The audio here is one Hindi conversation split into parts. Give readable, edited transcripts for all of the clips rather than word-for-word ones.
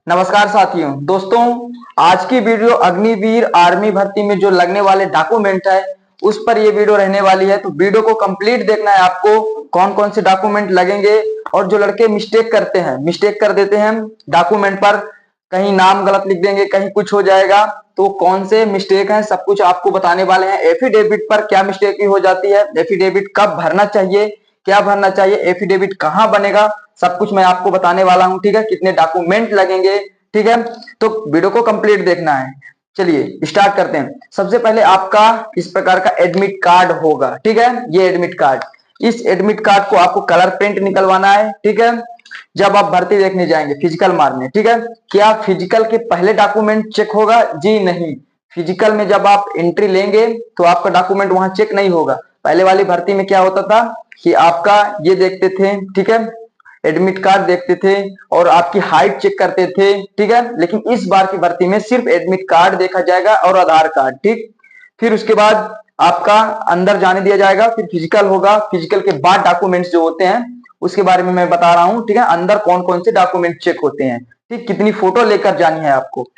नमस्कार साथियों दोस्तों, आज की वीडियो अग्निवीर आर्मी भर्ती में जो लगने वाले डॉक्यूमेंट है उस पर ये वीडियो रहने वाली है। तो वीडियो को कंप्लीट देखना है आपको, कौन कौन से डॉक्यूमेंट लगेंगे। और जो लड़के मिस्टेक करते हैं, मिस्टेक कर देते हैं डॉक्यूमेंट पर, कहीं नाम गलत लिख देंगे, कहीं कुछ हो जाएगा, तो कौन से मिस्टेक है सब कुछ आपको बताने वाले हैं। एफिडेविट पर क्या मिस्टेक हो जाती है, एफिडेविट कब भरना चाहिए, क्या भरना चाहिए, एफिडेविट कहाँ बनेगा, सब कुछ मैं आपको बताने वाला हूं। ठीक है, कितने डॉक्यूमेंट लगेंगे। ठीक है, तो वीडियो को कंप्लीट देखना है। चलिए स्टार्ट करते हैं। सबसे पहले आपका इस प्रकार का एडमिट कार्ड होगा। ठीक है, ये एडमिट कार्ड, इस एडमिट कार्ड को आपको कलर प्रिंट निकलवाना है। ठीक है, जब आप भर्ती देखने जाएंगे फिजिकल मारने। ठीक है, क्या फिजिकल के पहले डॉक्यूमेंट चेक होगा? जी नहीं, फिजिकल में जब आप एंट्री लेंगे तो आपका डॉक्यूमेंट वहां चेक नहीं होगा। पहले वाली भर्ती में क्या होता था कि आपका ये देखते थे, ठीक है, एडमिट कार्ड देखते थे और आपकी हाइट चेक करते थे। ठीक है, लेकिन इस बार की भर्ती में सिर्फ एडमिट कार्ड देखा जाएगा और आधार कार्ड। ठीक, फिर उसके बाद आपका अंदर जाने दिया जाएगा, फिर फिजिकल होगा। फिजिकल के बाद डॉक्यूमेंट्स जो होते हैं उसके बारे में मैं बता रहा हूं। ठीक है, अंदर कौन कौन से डॉक्यूमेंट चेक होते हैं, ठीक, कितनी फोटो लेकर जानी है आपको।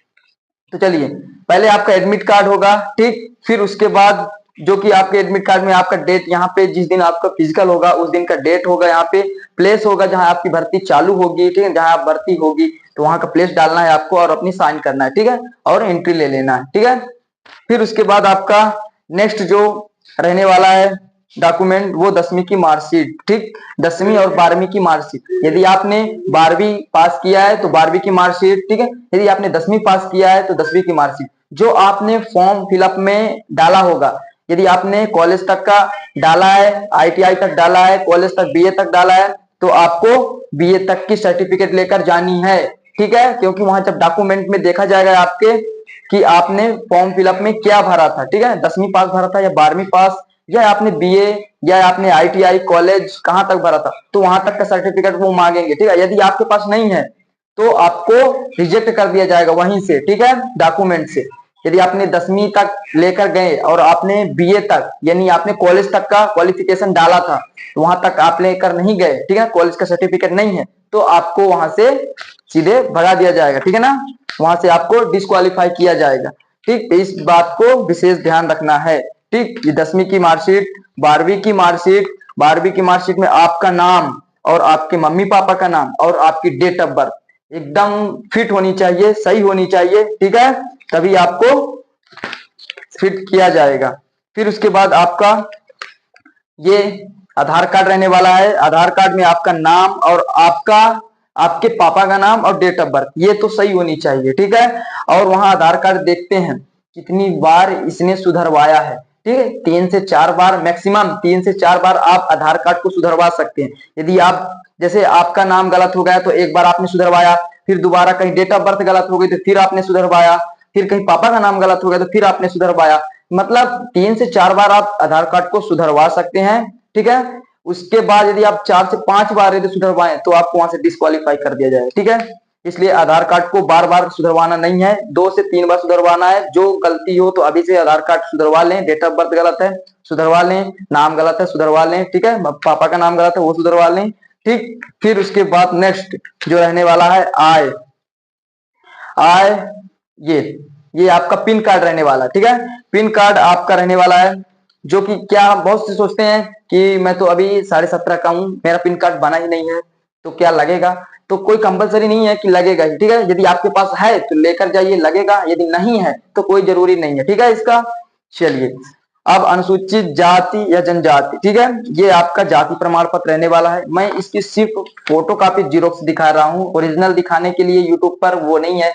तो चलिए, पहले आपका एडमिट कार्ड होगा। ठीक, फिर उसके बाद जो कि आपके एडमिट कार्ड में आपका डेट, यहाँ पे जिस दिन आपका फिजिकल होगा उस दिन का डेट होगा, यहाँ पे प्लेस होगा जहां आपकी भर्ती चालू होगी। ठीक है, जहां आप भर्ती होगी तो वहां का प्लेस डालना है आपको और अपनी साइन करना है। ठीक है, और एंट्री ले लेना है। ठीक है, फिर उसके बाद आपका नेक्स्ट जो रहने वाला है डॉक्यूमेंट, वो 10वीं की मार्कशीट। ठीक, 10वीं और 12वीं की मार्कशीट। यदि आपने 12वीं पास किया है तो 12वीं की मार्कशीट। ठीक है, यदि आपने 10वीं पास किया है तो 10वीं की मार्कशीट। जो आपने फॉर्म फिलअप में डाला होगा, यदि आपने कॉलेज तक का डाला है, आईटीआई तक डाला है, कॉलेज तक बीए तक डाला है, तो आपको बीए तक की सर्टिफिकेट लेकर जानी है। ठीक है, क्योंकि वहां जब डॉक्यूमेंट में देखा जाएगा आपके कि आपने फॉर्म फिलअप में क्या भरा था। ठीक है, 10वीं पास भरा था या 12वीं पास, या आपने बीए या आपने आईटीआई कॉलेज कहां तक भरा था, तो वहां तक का सर्टिफिकेट वो मांगेंगे। ठीक है, यदि आपके पास नहीं है तो आपको रिजेक्ट कर दिया जाएगा वहीं से। ठीक है, डॉक्यूमेंट से। यदि आपने 10वीं तक लेकर गए और आपने बीए तक यानी आपने कॉलेज तक का क्वालिफिकेशन डाला था, तो वहां तक आप लेकर नहीं गए, ठीक है, कॉलेज का सर्टिफिकेट नहीं है, तो आपको वहां से सीधे भगा दिया जाएगा। ठीक है ना, वहां से आपको डिस्क्वालीफाई किया जाएगा। ठीक, इस बात को विशेष ध्यान रखना है। ठीक, ये 10वीं की मार्कशीट, 12वीं की मार्कशीट। 12वीं की मार्कशीट में आपका नाम और आपके मम्मी पापा का नाम और आपकी डेट ऑफ बर्थ एकदम फिट होनी चाहिए, सही होनी चाहिए। ठीक है, तभी आपको फिट किया जाएगा। फिर उसके बाद आपका ये आधार कार्ड रहने वाला है। आधार कार्ड में आपका नाम और आपका आपके पापा का नाम और डेट ऑफ बर्थ ये तो सही होनी चाहिए। ठीक है, और वहां आधार कार्ड देखते हैं कितनी बार इसने सुधरवाया है। ठीक है, 3 से 4 बार, मैक्सिमम 3 से 4 बार आप आधार कार्ड को सुधरवा सकते हैं। यदि आप जैसे आपका नाम गलत हो गया तो एक बार आपने सुधरवाया, फिर दोबारा कहीं डेट ऑफ बर्थ गलत हो गई तो फिर आपने सुधरवाया, फिर कहीं पापा का नाम गलत हो गया तो फिर आपने सुधरवाया। मतलब 3 से 4 बार आप आधार कार्ड को सुधरवा सकते हैं। ठीक है, उसके बाद यदि आप 4 से 5 बार यदि सुधरवाएं तो आपको वहां से डिस्क्वालीफाई कर दिया जाएगा। ठीक है, इसलिए आधार कार्ड को बार बार सुधरवाना नहीं है, 2 से 3 बार सुधरवाना है। जो गलती हो तो अभी से आधार कार्ड सुधरवा लें। डेट ऑफ बर्थ गलत है सुधरवा लें, नाम गलत है सुधरवा लें। ठीक है, पापा का नाम गलत है वो सुधरवा लें। ठीक, फिर उसके बाद नेक्स्ट जो रहने वाला है आय। आय ये आपका पिन कार्ड रहने वाला है। ठीक है, पिन कार्ड आपका रहने वाला है, जो कि क्या हम बहुत से सोचते हैं कि मैं तो अभी 17.5 का हूं, मेरा पिन कार्ड बना ही नहीं है तो क्या लगेगा। तो कोई कंपलसरी नहीं है कि लगेगा ही। ठीक है, यदि आपके पास है तो लेकर जाइए, लगेगा, यदि नहीं है तो कोई जरूरी नहीं है। ठीक है इसका। चलिए, अब अनुसूचित जाति या जनजाति। ठीक है, ये आपका जाति प्रमाण पत्र रहने वाला है। मैं इसकी सिर्फ फोटो कॉपी जीरोक्स दिखा रहा हूँ, ओरिजिनल दिखाने के लिए यूट्यूब पर वो नहीं है,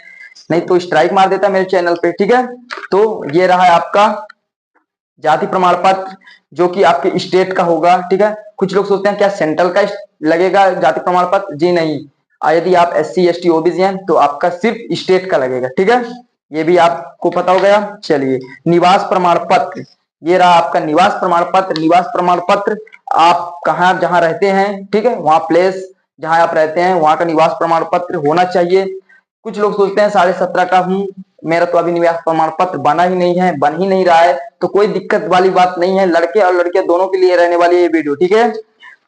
नहीं तो स्ट्राइक मार देता मेरे चैनल पे। ठीक है, तो ये रहा है आपका जाति प्रमाण पत्र, जो कि आपके स्टेट का होगा। ठीक है, कुछ लोग सोचते हैं क्या सेंट्रल का लगेगा जाति प्रमाण पत्र? जी नहीं, यदि आप SC ST OBC हैं तो आपका सिर्फ स्टेट का लगेगा। ठीक है, ये भी आपको पता हो गया। चलिए, निवास प्रमाण पत्र, ये रहा आपका निवास प्रमाण पत्र। निवास प्रमाण पत्र आप कहाँ जहां रहते हैं, ठीक है, वहां प्लेस जहां आप रहते हैं वहां का निवास प्रमाण पत्र होना चाहिए। कुछ लोग सोचते हैं 17.5 का हूं, मेरा तो अभी निवास प्रमाण पत्र बना ही नहीं है, बन ही नहीं रहा है, तो कोई दिक्कत वाली बात नहीं है। लड़के और लड़कियां दोनों के लिए रहने वाली ये वीडियो। ठीक है,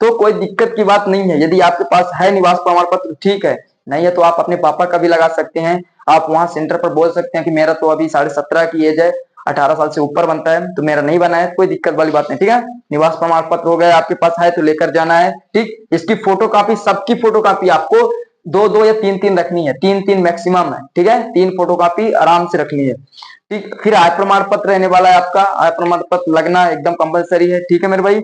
तो कोई दिक्कत की बात नहीं है। यदि आपके पास है निवास प्रमाण पत्र ठीक है, नहीं है तो आप अपने पापा का भी लगा सकते हैं। आप वहां सेंटर पर बोल सकते हैं कि मेरा तो अभी 17.5 की एज है, 18 साल से ऊपर बनता है, तो मेरा नहीं बना है, कोई दिक्कत वाली बात नहीं। ठीक है, निवास प्रमाण पत्र हो गया, आपके पास है तो लेकर जाना है। ठीक, इसकी फोटो कॉपी, सबकी फोटो कॉपी आपको दो दो या तीन तीन रखनी है, तीन तीन मैक्सिमम है। ठीक है, 3 फोटो कॉपी आराम से रखनी है। ठीक, फिर आय प्रमाण पत्र रहने वाला है आपका, आय प्रमाण पत्र लगना एकदम कंपलसरी है। ठीक है मेरे भाई,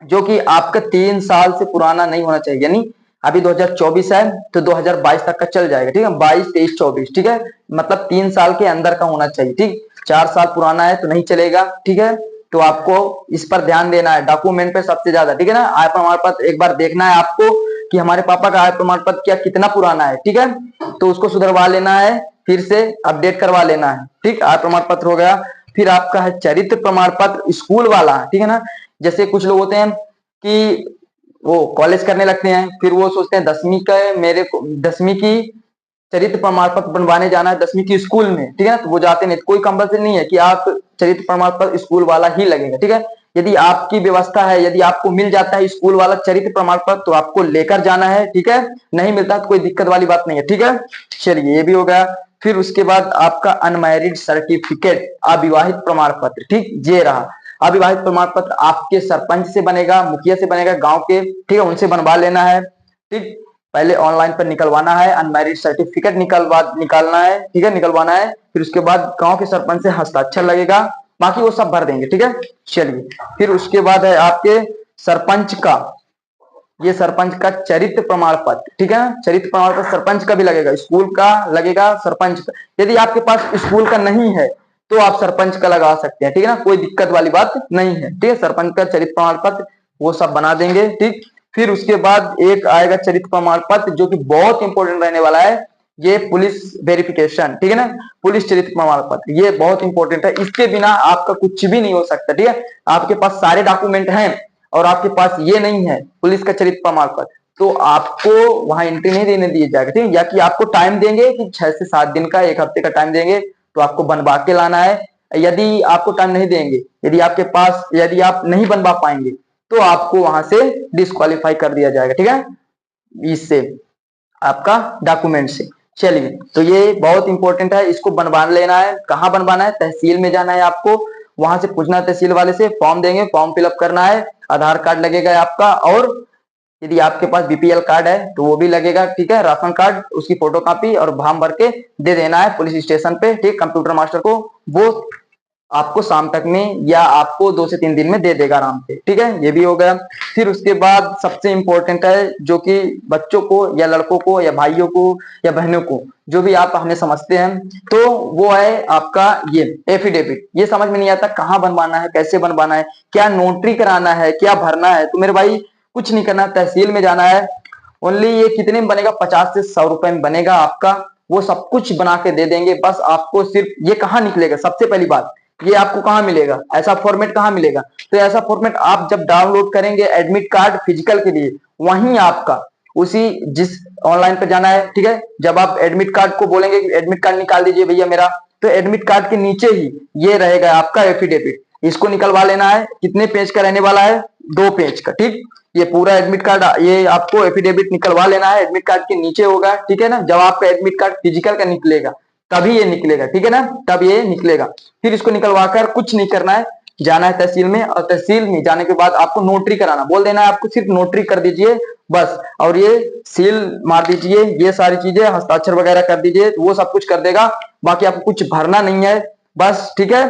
जो कि आपका 3 साल से पुराना नहीं होना चाहिए, यानी अभी 2024 है तो 2022 तक का चल जाएगा। ठीक है, 22, 23, 24। ठीक है, मतलब 3 साल के अंदर का होना चाहिए। ठीक, 4 साल पुराना है तो नहीं चलेगा। ठीक है, तो आपको इस पर ध्यान देना है, डॉक्यूमेंट पे सबसे ज्यादा। ठीक है ना, आय प्रमाण पत्र एक बार देखना है आपको कि हमारे पापा का आय प्रमाण पत्र क्या कितना पुराना है। ठीक है, तो उसको सुधरवा लेना है, फिर से अपडेट करवा लेना है। ठीक, आय प्रमाण पत्र हो गया। फिर आपका है चरित्र प्रमाण पत्र, स्कूल वाला। ठीक है ना, जैसे कुछ लोग होते हैं कि वो कॉलेज करने लगते हैं, फिर वो सोचते हैं 10वीं का मेरे को 10वीं की चरित्र प्रमाण पत्र बनवाने जाना है 10वीं की स्कूल में। ठीक है, तो वो जाते नहीं, कोई कंपल्सरी नहीं है कि आप चरित्र प्रमाण पत्र स्कूल वाला ही लगेगा। ठीक है, यदि आपकी व्यवस्था है, यदि आपको मिल जाता है स्कूल वाला चरित्र प्रमाण पत्र तो आपको लेकर जाना है। ठीक है, नहीं मिलता तो कोई दिक्कत वाली बात नहीं है। ठीक है, चलिए ये भी हो गया। फिर उसके बाद आपका अनमैरिड सर्टिफिकेट, अविवाहित प्रमाण पत्र। ठीक, ये रहा अविवाहित प्रमाण पत्र, आपके सरपंच से बनेगा, मुखिया से बनेगा, गांव के। ठीक है, उनसे बनवा लेना है। ठीक, पहले ऑनलाइन पर निकलवाना है, अनमैरिड सर्टिफिकेट निकालना है। ठीक है, निकलवाना है। फिर उसके बाद गांव के सरपंच से हस्ताक्षर लगेगा, बाकी वो सब भर देंगे। ठीक है, चलिए फिर उसके बाद है आपके सरपंच का, ये सरपंच का चरित्र प्रमाण पत्र। ठीक है, चरित्र प्रमाण पत्र सरपंच का भी लगेगा, स्कूल का लगेगा, सरपंच का। यदि आपके पास स्कूल का नहीं है तो आप सरपंच का लगा सकते हैं। ठीक है ना, कोई दिक्कत वाली बात नहीं है। ठीक है, सरपंच का चरित्र प्रमाण पत्र वो सब बना देंगे। ठीक, फिर उसके बाद एक आएगा चरित्र प्रमाण पत्र जो कि बहुत इंपॉर्टेंट रहने वाला है, ये पुलिस वेरिफिकेशन। ठीक है ना, पुलिस चरित्र प्रमाण पत्र ये बहुत इंपॉर्टेंट है, इसके बिना आपका कुछ भी नहीं हो सकता। ठीक है, आपके पास सारे डॉक्यूमेंट हैं और आपके पास ये नहीं है पुलिस का चरित्र प्रमाण पत्र, तो आपको वहां एंट्री नहीं देने दिया जाएगा। ठीक है, या कि आपको टाइम देंगे कि 6 से 7 दिन का, 1 हफ्ते का टाइम देंगे, तो आपको बनवा के लाना है। यदि आपको टाइम नहीं देंगे, यदि आपके पास, यदि आप नहीं बनवा पाएंगे तो आपको वहां से डिस्क्वालीफाई कर दिया जाएगा। ठीक है, इससे आपका डॉक्यूमेंट से। चलिए, तो ये बहुत इंपॉर्टेंट है, इसको बनवा लेना है। कहाँ बनवाना है? तहसील में जाना है आपको, वहां से पूछना तहसील वाले से, फॉर्म देंगे, फॉर्म फिलअप करना है, आधार कार्ड लगेगा आपका, और यदि आपके पास बीपीएल कार्ड है तो वो भी लगेगा। ठीक है, राशन कार्ड, उसकी फोटो कॉपी और फॉर्म भर के दे देना है पुलिस स्टेशन पे। ठीक, कंप्यूटर मास्टर को, वो आपको शाम तक में या आपको 2 से 3 दिन में दे देगा आराम से। ठीक है, ये भी हो गया। फिर उसके बाद सबसे इंपॉर्टेंट है, जो कि बच्चों को या लड़कों को या भाइयों को या बहनों को, जो भी आप हमें समझते हैं, तो वो है आपका ये एफिडेविट। ये समझ में नहीं आता कहाँ बनवाना है, कैसे बनवाना है, क्या नोटरी कराना है, क्या भरना है। तो मेरे भाई कुछ नहीं करना, तहसील में जाना है। ओनली ये कितने में बनेगा? 50 से 100 रुपए में बनेगा आपका, वो सब कुछ बना के दे देंगे। बस आपको सिर्फ ये कहाँ निकलेगा, सबसे पहली बात, ये आपको कहाँ मिलेगा, ऐसा फॉर्मेट कहाँ मिलेगा? तो ऐसा फॉर्मेट आप जब डाउनलोड करेंगे एडमिट कार्ड फिजिकल के लिए, वहीं आपका उसी जिस ऑनलाइन पे जाना है। ठीक है, जब आप एडमिट कार्ड को बोलेंगे कि एडमिट कार्ड निकाल दीजिए भैया मेरा, तो एडमिट कार्ड के नीचे ही ये रहेगा आपका एफिडेविट, इसको निकलवा लेना है। कितने पेज का रहने वाला है? 2 पेज का। ठीक, ये पूरा एडमिट कार्ड, ये आपको एफिडेविट निकलवा लेना है, एडमिट कार्ड के नीचे होगा। ठीक है ना, जब आपका एडमिट कार्ड फिजिकल का निकलेगा तभी ये निकलेगा। ठीक है ना, तब ये निकलेगा। फिर इसको निकलवा कर कुछ नहीं करना है, जाना है तहसील में, और तहसील में जाने के बाद आपको नोटरी कराना, बोल देना है आपको सिर्फ नोटरी कर दीजिए बस, और ये सील मार दीजिए, ये सारी चीजें हस्ताक्षर वगैरह कर दीजिए, वो सब कुछ कर देगा। बाकी आपको कुछ भरना नहीं है बस। ठीक है,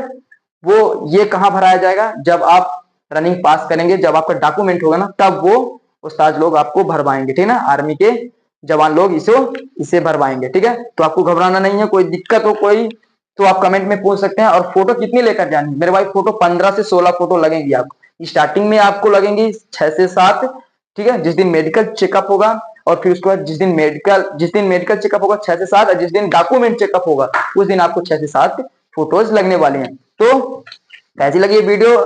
वो ये कहाँ भराया जाएगा? जब आप रनिंग पास करेंगे, जब आपका डॉक्यूमेंट होगा ना, तब वो उस्ताद लोग आपको भरवाएंगे। ठीक है ना, आर्मी के जवान लोग इसे भरवाएंगे। ठीक है, तो आपको घबराना नहीं है। कोई दिक्कत हो कोई तो आप कमेंट में पूछ सकते हैं। और फोटो कितनी लेकर जानी है मेरे भाई? फोटो 15 से 16 फोटो लगेंगी आपको, स्टार्टिंग में आपको लगेंगी 6 से 7। ठीक है, जिस दिन मेडिकल चेकअप होगा, और फिर उसके बाद जिस दिन मेडिकल चेकअप होगा 6 से 7, और जिस दिन डॉक्यूमेंट चेकअप होगा उस दिन आपको 6 से 7 फोटोज लगने वाले हैं। तो कैसी लगी ये वीडियो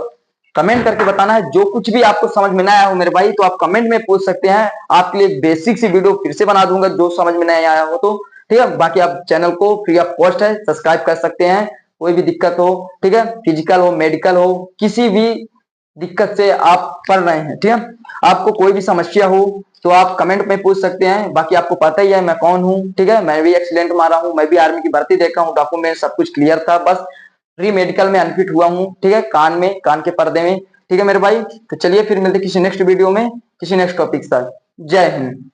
कमेंट करके बताना है। जो कुछ भी आपको समझ में ना आया हो मेरे भाई, तो आप कमेंट में पूछ सकते हैं, आपके लिए बेसिक सी वीडियो फिर से बना दूंगा जो समझ में नहीं आया हो तो। ठीक है, बाकी आप चैनल को फ्री ऑफ कॉस्ट है सब्सक्राइब कर सकते हैं, कोई भी दिक्कत हो। ठीक है, फिजिकल हो, मेडिकल हो, किसी भी दिक्कत से आप पढ़ रहे हैं, ठीक है। आपको कोई भी समस्या हो तो आप कमेंट में पूछ सकते हैं। बाकी आपको पता ही है मैं कौन हूँ, ठीक है। मैं भी एक्सीलेंट मारा हूँ, मैं भी आर्मी की भर्ती देखा हूँ, डॉक्यूमेंट सब कुछ क्लियर था, बस प्री मेडिकल में अनफिट हुआ हूँ, ठीक है, कान के पर्दे में, ठीक है मेरे भाई। तो चलिए फिर मिलते किसी नेक्स्ट वीडियो में किसी नेक्स्ट टॉपिक के साथ। जय हिंद।